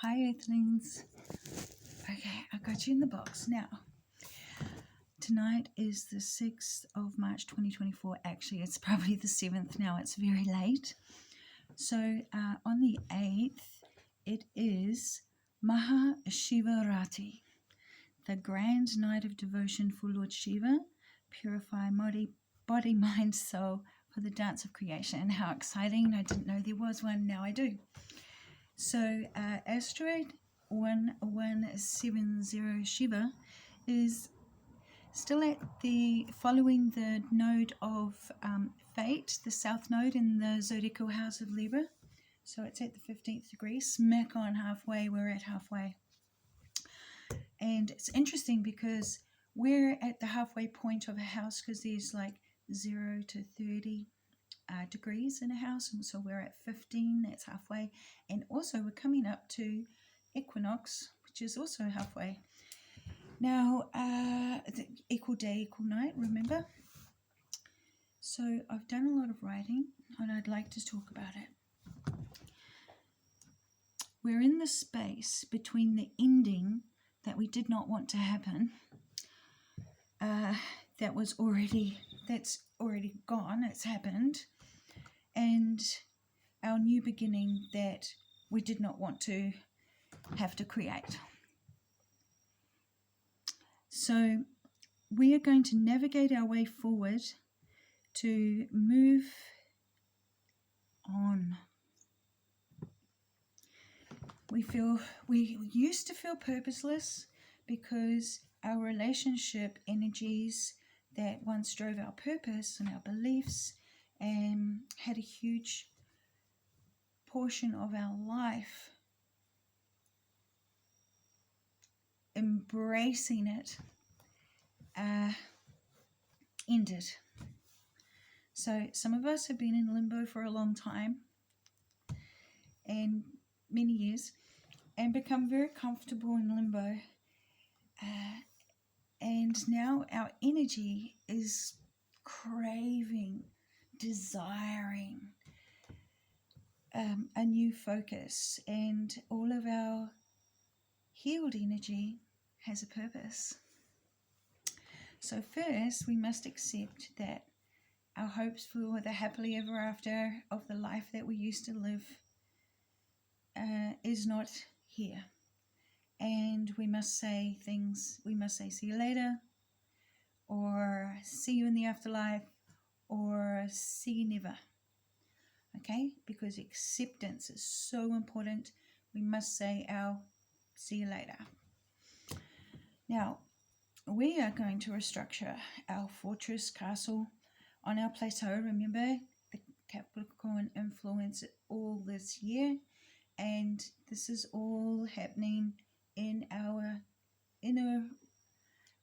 Hi, Earthlings. Okay, I got you in the box now. Tonight is the 6th of March 2024. Actually, it's probably the 7th now. It's very late. So on the 8th, it is Maha Shivarati, the grand night of devotion for Lord Shiva. Purify body, mind, soul for the dance of creation. How exciting. I didn't know there was one. Now I do. So asteroid 1170 Shiva is still following the node of fate, the south node in the zodiacal house of Libra. So it's at the 15th degree, smack on halfway. We're at halfway. And it's interesting because we're at the halfway point of a house because there's like 0 to 30 degrees in a house, and so we're at 15, that's halfway. And also we're coming up to equinox, which is also halfway. Now equal day, equal night, remember? So I've done a lot of writing and I'd like to talk about it. We're in the space between the ending that we did not want to happen, that's already gone, it's happened, and our new beginning that we did not want to have to create. So we are going to navigate our way forward to move on. We used to feel purposeless because our relationship energies that once drove our purpose and our beliefs had a huge portion of our life embracing it ended. So some of us have been in limbo for a long time and many years and become very comfortable in limbo, and now our energy is craving, desiring a new focus, and all of our healed energy has a purpose. So first we must accept that our hopes for the happily ever after of the life that we used to live is not here. And we must say see you later, or see you in the afterlife, or see you never. Okay? Because acceptance is so important. We must say our see you later. Now, we are going to restructure our fortress castle on our plateau. Remember, the Capricorn influence all this year, and this is all happening in our inner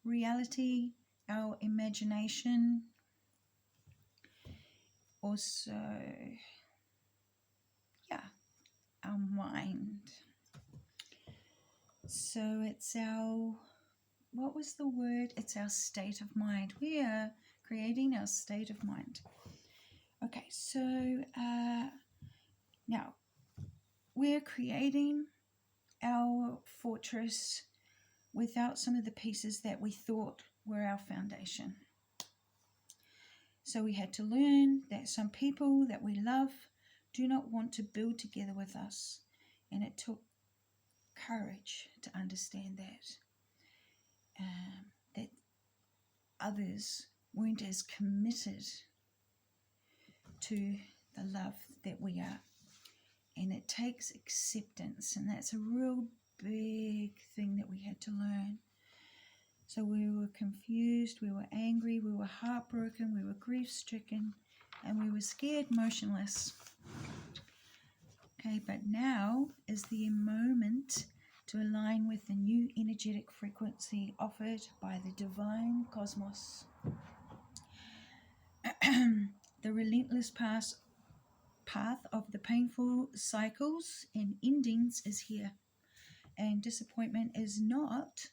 reality, our imagination, also, our mind. So it's our, what was the word? It's our state of mind. We are creating our state of mind. Okay, so now we're creating our fortress without some of the pieces that we thought were our foundation. So we had to learn that some people that we love do not want to build together with us, and it took courage to understand that others weren't as committed to the love that we are. And it takes acceptance, and that's a real big thing that we had to learn. So we were confused, we were angry, we were heartbroken, we were grief-stricken, and we were scared, motionless. Okay, but now is the moment to align with the new energetic frequency offered by the divine cosmos. The relentless path of the painful cycles and endings is here, and disappointment is not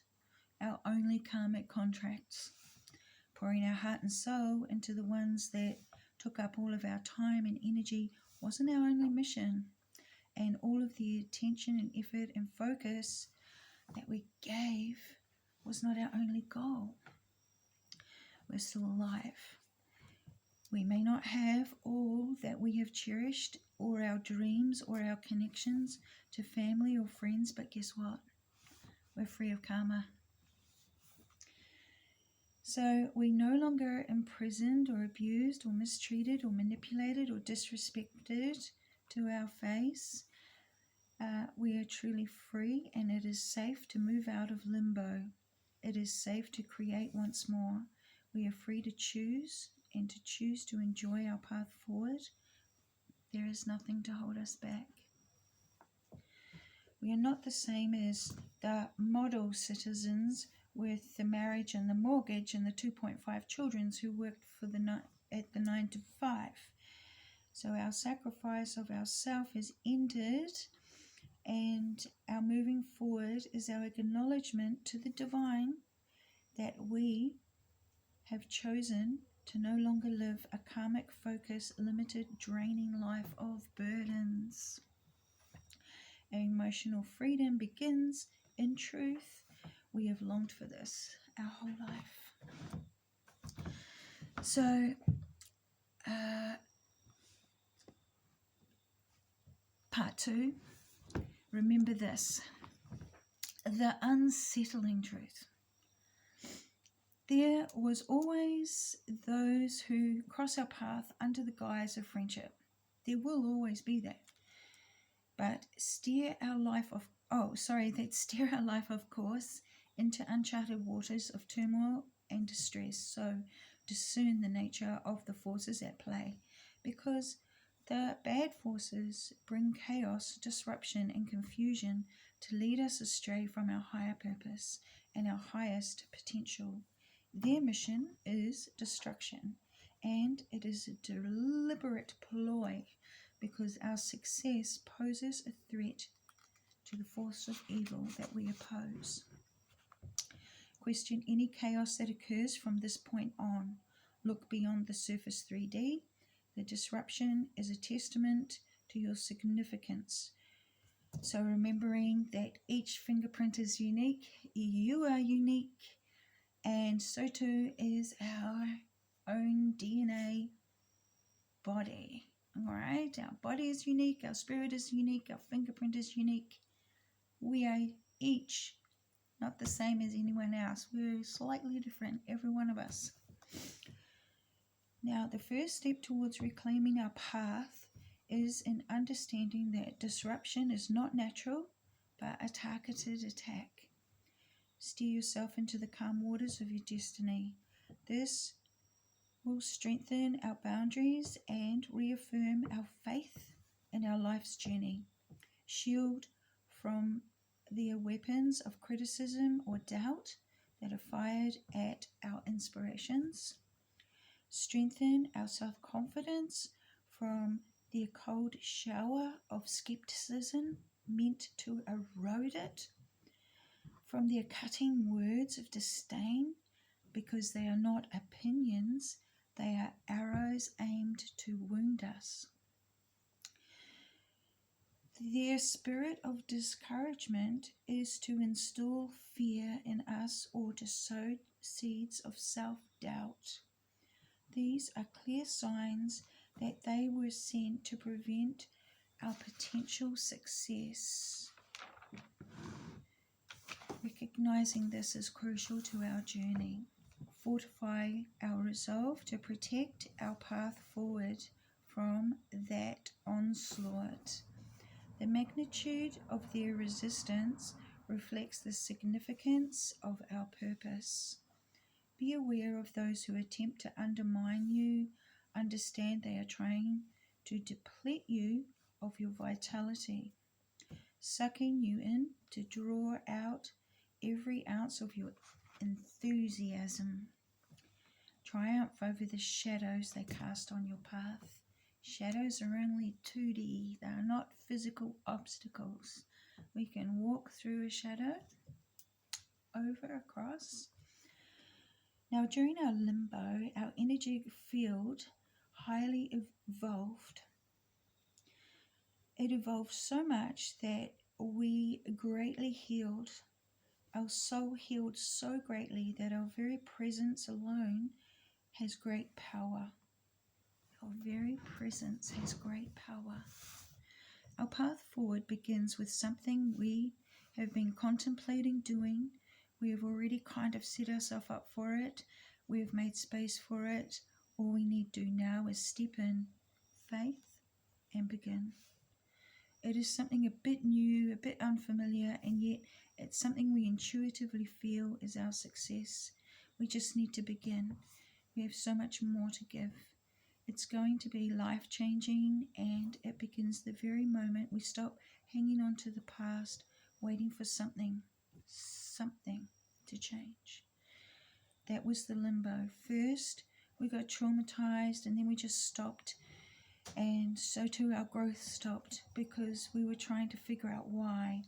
our only karmic contracts. Pouring our heart and soul into the ones that took up all of our time and energy wasn't our only mission, and all of the attention and effort and focus that we gave was not our only goal. We're still alive. We may not have all that we have cherished, or our dreams, or our connections to family or friends, but guess what? We're free of karma. So we're no longer imprisoned or abused or mistreated or manipulated or disrespected to our face. We are truly free, and it is safe to move out of limbo. It is safe to create once more. We are free to choose, and to choose to enjoy our path forward. There is nothing to hold us back. We are not the same as the model citizens with the marriage and the mortgage and the 2.5 children who worked for at the 9 to 5. So our sacrifice of ourself is ended, and our moving forward is our acknowledgement to the divine that we have chosen to no longer live a karmic focus, limited, draining life of burdens. Our emotional freedom begins in truth. We have longed for this our whole life. So, part 2, remember this, the unsettling truth. There was always those who cross our path under the guise of friendship. There will always be that. But steer our life, of course, into uncharted waters of turmoil and distress. So discern the nature of the forces at play, because the bad forces bring chaos, disruption, and confusion to lead us astray from our higher purpose and our highest potential. Their mission is destruction, and it is a deliberate ploy because our success poses a threat to the force of evil that we oppose. Question any chaos that occurs from this point on. Look beyond the surface 3D. The disruption is a testament to your significance. So remembering that each fingerprint is unique, you are unique, and so too is our own DNA body. All right, our body is unique, our spirit is unique, our fingerprint is unique. We are each not the same as anyone else. We're slightly different, every one of us. Now, the first step towards reclaiming our path is in understanding that disruption is not natural, but a targeted attack. Steer yourself into the calm waters of your destiny. This will strengthen our boundaries and reaffirm our faith in our life's journey. Shield from the weapons of criticism or doubt that are fired at our inspirations. Strengthen our self-confidence from the cold shower of skepticism meant to erode it, from their cutting words of disdain, because they are not opinions, they are arrows aimed to wound us. Their spirit of discouragement is to instill fear in us or to sow seeds of self-doubt. These are clear signs that they were sent to prevent our potential success. Recognizing this is crucial to our journey. Fortify our resolve to protect our path forward from that onslaught. The magnitude of their resistance reflects the significance of our purpose. Be aware of those who attempt to undermine you. Understand they are trying to deplete you of your vitality, sucking you in to draw out every ounce of your enthusiasm. Triumph over the shadows they cast on your path. Shadows are only 2D. They are not physical obstacles. We can walk through a shadow, over, across. Now, during our limbo, our energetic field, highly evolved, it evolved so much that we greatly healed. Our soul healed so greatly that our very presence alone has great power. Our very presence has great power. Our path forward begins with something we have been contemplating doing. We have already kind of set ourselves up for it. We have made space for it. All we need to do now is step in faith and begin. It is something a bit new, a bit unfamiliar, and yet it's something we intuitively feel is our success. We just need to begin. We have so much more to give. It's going to be life-changing, and it begins the very moment we stop hanging on to the past, waiting for something to change. That was the limbo. First, we got traumatized, and then we just stopped. And so too our growth stopped because we were trying to figure out why.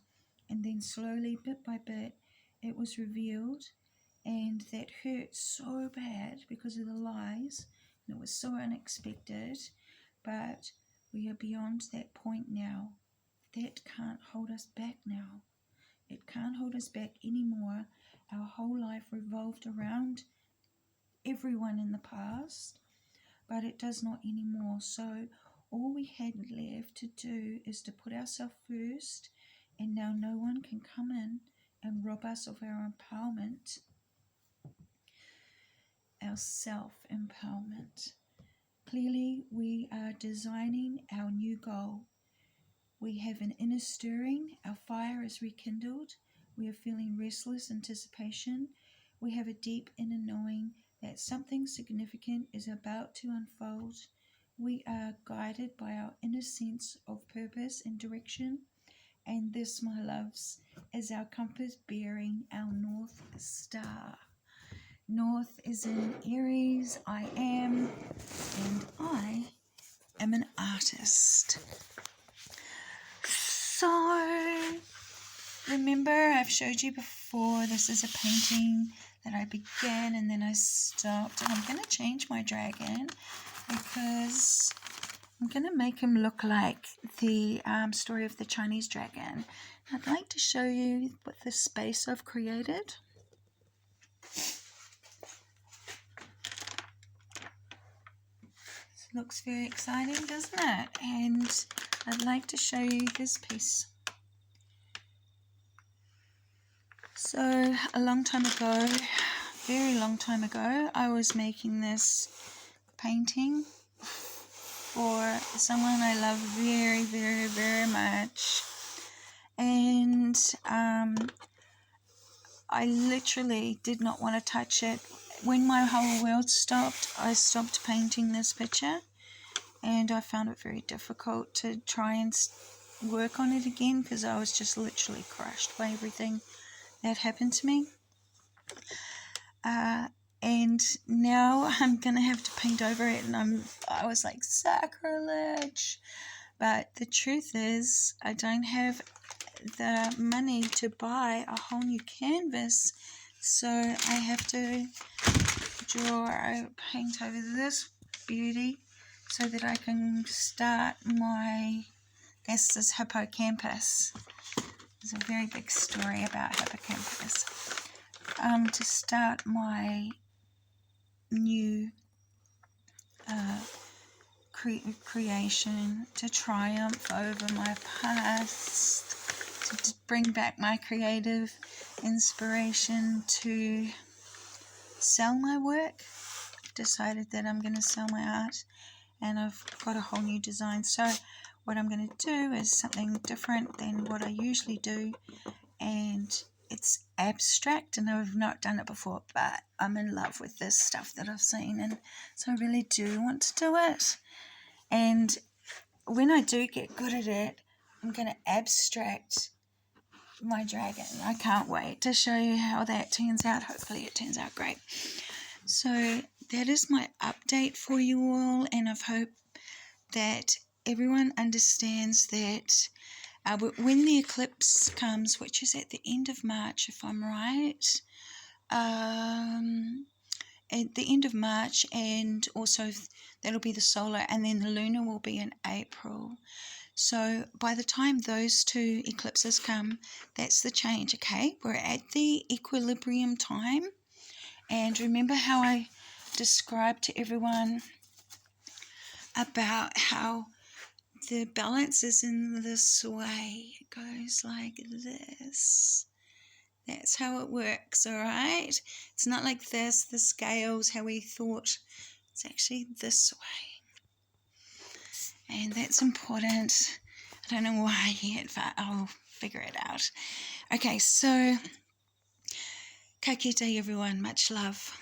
And then slowly, bit by bit, it was revealed, and that hurt so bad because of the lies, and it was so unexpected. But we are beyond that point now. That can't hold us back now. It can't hold us back anymore. Our whole life revolved around everyone in the past, but it does not anymore. So all we had left to do is to put ourselves first, and now no one can come in and rob us of our empowerment, our self-empowerment. Clearly, we are designing our new goal. We have an inner stirring. Our fire is rekindled. We are feeling restless anticipation. We have a deep inner knowing that something significant is about to unfold. We are guided by our inner sense of purpose and direction. And this, my loves, is our compass bearing our North Star. North is in Aries. I am an artist. So, remember I've showed you before, this is a painting that I began and then I stopped. And I'm going to change my dragon because I'm going to make him look like the story of the Chinese dragon. I'd like to show you what the space I've created. This looks very exciting, doesn't it? And I'd like to show you this piece. So a long time ago, very long time ago, I was making this painting for someone I love very, very, very much. And I literally did not want to touch it. When my whole world stopped, I stopped painting this picture. And I found it very difficult to try and work on it again because I was just literally crushed by everything that happened to me. And now I'm going to have to paint over it, and I was like, sacrilege. But the truth is, I don't have the money to buy a whole new canvas, so I have to paint over this beauty so that I can start this is hippocampus. There's a very big story about hippocampus. To start my new creation, to triumph over my past, to bring back my creative inspiration, to sell my work. I've decided that I'm going to sell my art, and I've got a whole new design. So what I'm going to do is something different than what I usually do, and it's abstract, and I've not done it before, but I'm in love with this stuff that I've seen, and so I really do want to do it. And when I do get good at it, I'm going to abstract my dragon. I can't wait to show you how that turns out. Hopefully it turns out great. So that is my update for you all, and I hope that everyone understands that when the eclipse comes, which is at the end of March, if I'm right, at the end of March, and also that'll be the solar, and then the lunar will be in April. So by the time those two eclipses come, that's the change, okay? We're at the equilibrium time. And remember how I described to everyone about how the balance is in this way. It goes like this. That's how it works, all right? It's not like this, the scales, how we thought. It's actually this way. And that's important. I don't know why yet, but I'll figure it out. Okay, so ka kite everyone. Much love.